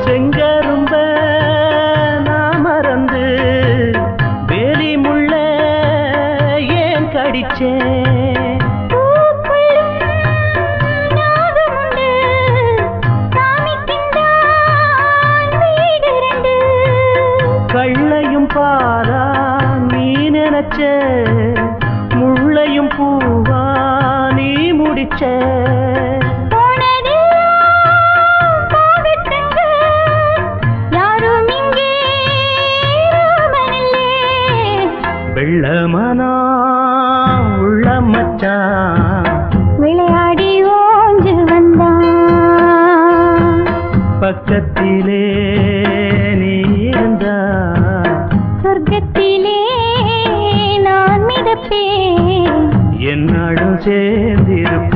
செங்கரும்ப நான் மறந்து வேலி முள்ள ஏன் கடிச்சேன் கள்ளையும் பாரா நீ நினைச்ச முள்ளையும் பூவா நீ முடிச்ச வெள்ளமனா உள்ள மச்சான் விளையாடி ஓஞ்சு வந்தான் பக்கத்திலே நீ இருந்தா சொர்க்கத்திலே நான் மிதப்பேன் என்னாலும் சேர்ந்திருப்பேன்